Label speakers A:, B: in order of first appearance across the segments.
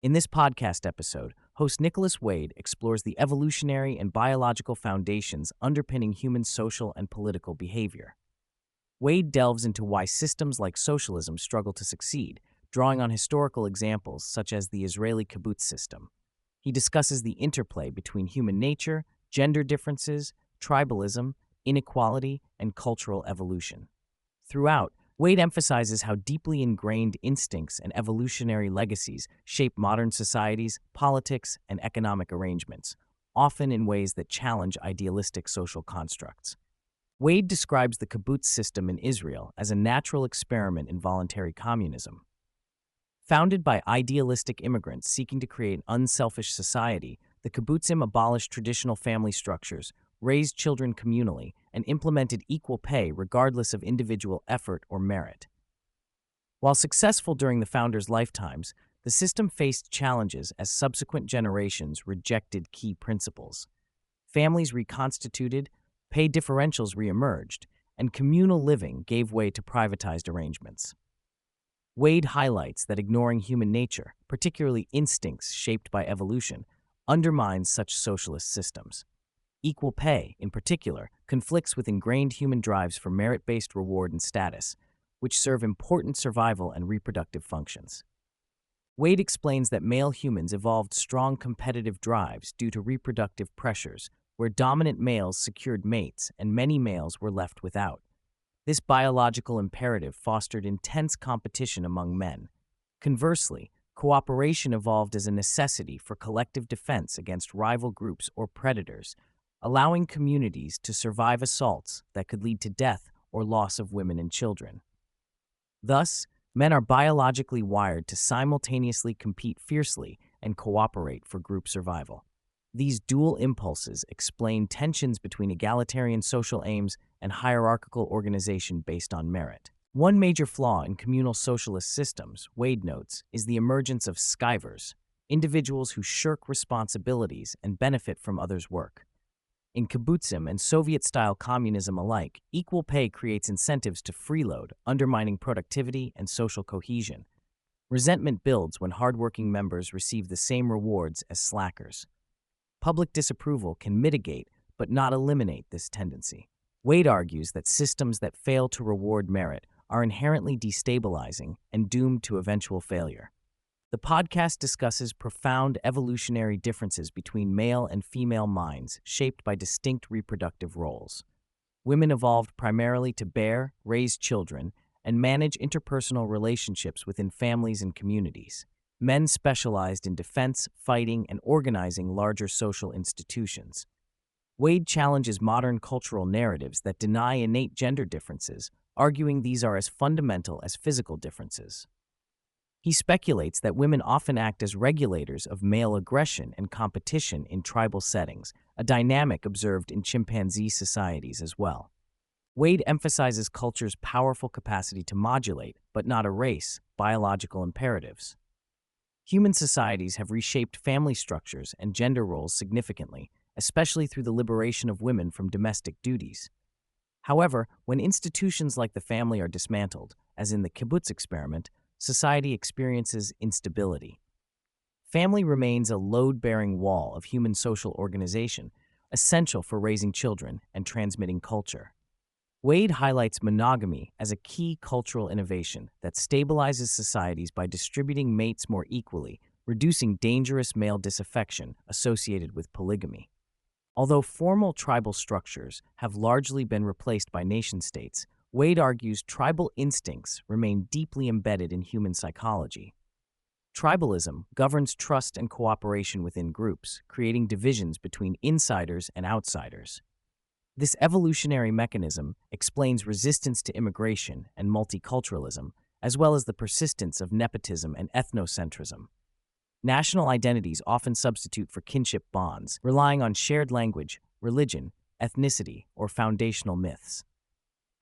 A: In this podcast episode, host Nicholas Wade explores the evolutionary and biological foundations underpinning human social and political behavior. Wade delves into why systems like socialism struggle to succeed, drawing on historical examples such as the Israeli Kibbutz system. He discusses the interplay between human nature, gender differences, tribalism, inequality, and cultural evolution. Throughout, Wade emphasizes how deeply ingrained instincts and evolutionary legacies shape modern societies, politics, and economic arrangements, often in ways that challenge idealistic social constructs. Wade describes the kibbutz system in Israel as a natural experiment in voluntary communism. Founded by idealistic immigrants seeking to create an unselfish society, the kibbutzim abolished traditional family structures, raised children communally, and implemented equal pay regardless of individual effort or merit. While successful during the founders' lifetimes, the system faced challenges as subsequent generations rejected key principles. Families reconstituted, pay differentials reemerged, and communal living gave way to privatized arrangements. Wade highlights that ignoring human nature, particularly instincts shaped by evolution, undermines such socialist systems. Equal pay, in particular, conflicts with ingrained human drives for merit-based reward and status, which serve important survival and reproductive functions. Wade explains that male humans evolved strong competitive drives due to reproductive pressures, where dominant males secured mates and many males were left without. This biological imperative fostered intense competition among men. Conversely, cooperation evolved as a necessity for collective defense against rival groups or predators, allowing communities to survive assaults that could lead to death or loss of women and children. Thus, men are biologically wired to simultaneously compete fiercely and cooperate for group survival. These dual impulses explain tensions between egalitarian social aims and hierarchical organization based on merit. One major flaw in communal socialist systems, Wade notes, is the emergence of skivers, individuals who shirk responsibilities and benefit from others' work. In kibbutzim and Soviet-style communism alike, equal pay creates incentives to freeload, undermining productivity and social cohesion. Resentment builds when hardworking members receive the same rewards as slackers. Public disapproval can mitigate but not eliminate this tendency. Wade argues that systems that fail to reward merit are inherently destabilizing and doomed to eventual failure. The podcast discusses profound evolutionary differences between male and female minds shaped by distinct reproductive roles. Women evolved primarily to bear, raise children, and manage interpersonal relationships within families and communities. Men specialized in defense, fighting, and organizing larger social institutions. Wade challenges modern cultural narratives that deny innate gender differences, arguing these are as fundamental as physical differences. He speculates that women often act as regulators of male aggression and competition in tribal settings, a dynamic observed in chimpanzee societies as well. Wade emphasizes culture's powerful capacity to modulate, but not erase, biological imperatives. Human societies have reshaped family structures and gender roles significantly, especially through the liberation of women from domestic duties. However, when institutions like the family are dismantled, as in the kibbutz experiment, society experiences instability. Family remains a load-bearing wall of human social organization, essential for raising children and transmitting culture. Wade highlights monogamy as a key cultural innovation that stabilizes societies by distributing mates more equally, reducing dangerous male disaffection associated with polygamy. Although formal tribal structures have largely been replaced by nation-states, Wade argues tribal instincts remain deeply embedded in human psychology. Tribalism governs trust and cooperation within groups, creating divisions between insiders and outsiders. This evolutionary mechanism explains resistance to immigration and multiculturalism, as well as the persistence of nepotism and ethnocentrism. National identities often substitute for kinship bonds, relying on shared language, religion, ethnicity, or foundational myths.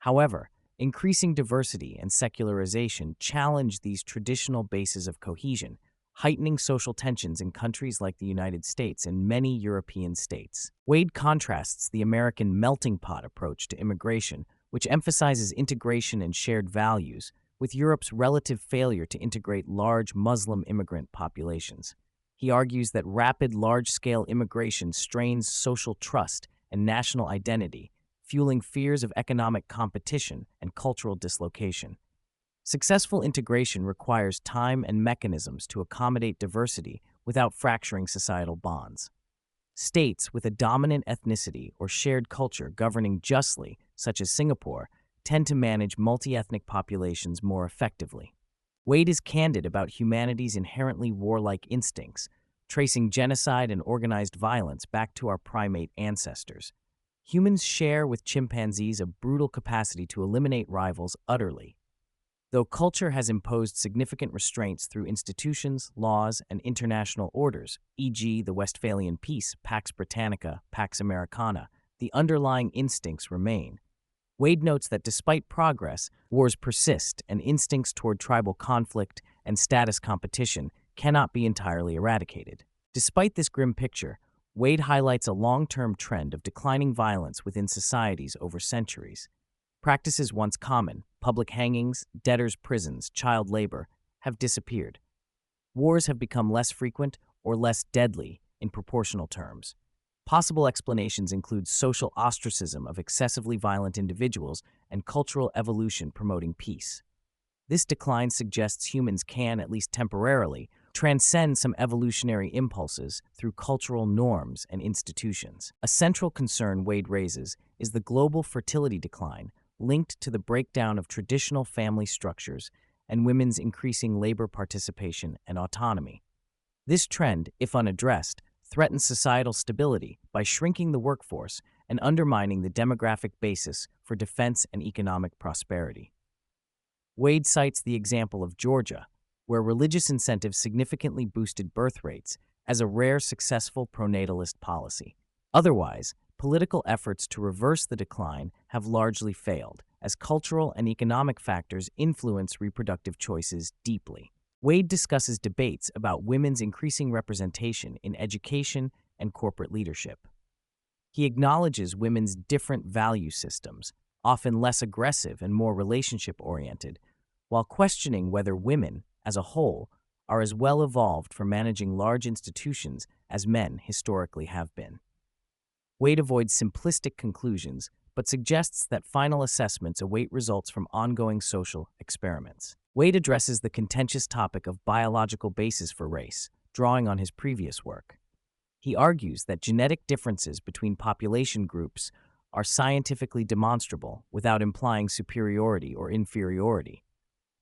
A: However, increasing diversity and secularization challenge these traditional bases of cohesion, heightening social tensions in countries like the United States and many European states. Wade contrasts the American melting pot approach to immigration, which emphasizes integration and shared values, with Europe's relative failure to integrate large Muslim immigrant populations. He argues that rapid, large-scale immigration strains social trust and national identity, fueling fears of economic competition and cultural dislocation. Successful integration requires time and mechanisms to accommodate diversity without fracturing societal bonds. States with a dominant ethnicity or shared culture governing justly, such as Singapore, tend to manage multi-ethnic populations more effectively. Wade is candid about humanity's inherently warlike instincts, tracing genocide and organized violence back to our primate ancestors. Humans share with chimpanzees a brutal capacity to eliminate rivals utterly. Though culture has imposed significant restraints through institutions, laws, and international orders, e.g. the Westphalian Peace, Pax Britannica, Pax Americana, the underlying instincts remain. Wade notes that despite progress, wars persist and instincts toward tribal conflict and status competition cannot be entirely eradicated. Despite this grim picture, Wade highlights a long-term trend of declining violence within societies over centuries. Practices once common, public hangings, debtors' prisons, child labor, have disappeared. Wars have become less frequent or less deadly in proportional terms. Possible explanations include social ostracism of excessively violent individuals and cultural evolution promoting peace. This decline suggests humans can, at least temporarily, transcend some evolutionary impulses through cultural norms and institutions. A central concern Wade raises is the global fertility decline linked to the breakdown of traditional family structures and women's increasing labor participation and autonomy. This trend, if unaddressed, threatens societal stability by shrinking the workforce and undermining the demographic basis for defense and economic prosperity. Wade cites the example of Georgia, where religious incentives significantly boosted birth rates as a rare successful pronatalist policy. Otherwise, political efforts to reverse the decline have largely failed, as cultural and economic factors influence reproductive choices deeply. Wade discusses debates about women's increasing representation in education and corporate leadership. He acknowledges women's different value systems, often less aggressive and more relationship-oriented, while questioning whether women, as a whole, are as well evolved for managing large institutions as men historically have been. Wade avoids simplistic conclusions, but suggests that final assessments await results from ongoing social experiments. Wade addresses the contentious topic of biological basis for race, drawing on his previous work. He argues that genetic differences between population groups are scientifically demonstrable without implying superiority or inferiority.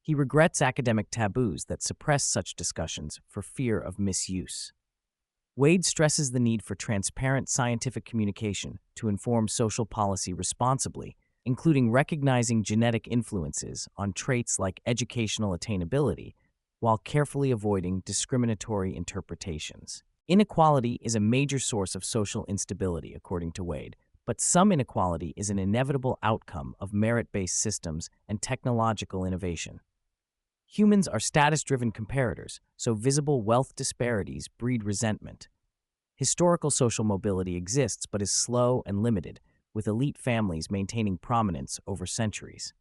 A: He regrets academic taboos that suppress such discussions for fear of misuse. Wade stresses the need for transparent scientific communication to inform social policy responsibly, including recognizing genetic influences on traits like educational attainability, while carefully avoiding discriminatory interpretations. Inequality is a major source of social instability, according to Wade, but some inequality is an inevitable outcome of merit-based systems and technological innovation. Humans are status-driven comparators, so visible wealth disparities breed resentment. Historical social mobility exists but is slow and limited, with elite families maintaining prominence over centuries.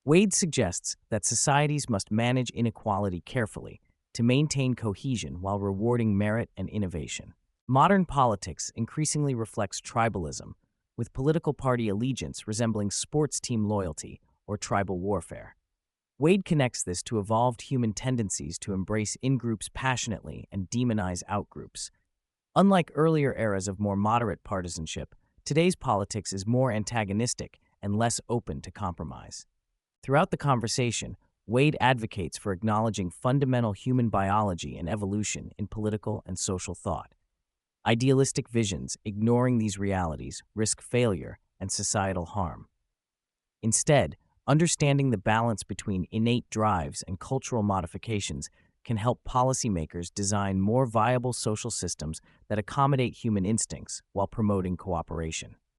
A: Wade suggests that societies must manage inequality carefully to maintain cohesion while rewarding merit and innovation. Modern politics increasingly reflects tribalism, with political party allegiance resembling sports team loyalty or tribal warfare. Wade connects this to evolved human tendencies to embrace in-groups passionately and demonize out-groups. Unlike earlier eras of more moderate partisanship, today's politics is more antagonistic and less open to compromise. Throughout the conversation, Wade advocates for acknowledging fundamental human biology and evolution in political and social thought. Idealistic visions, ignoring these realities, risk failure and societal harm. Instead, understanding the balance between innate drives and cultural modifications can help policymakers design more viable social systems that accommodate human instincts while promoting cooperation.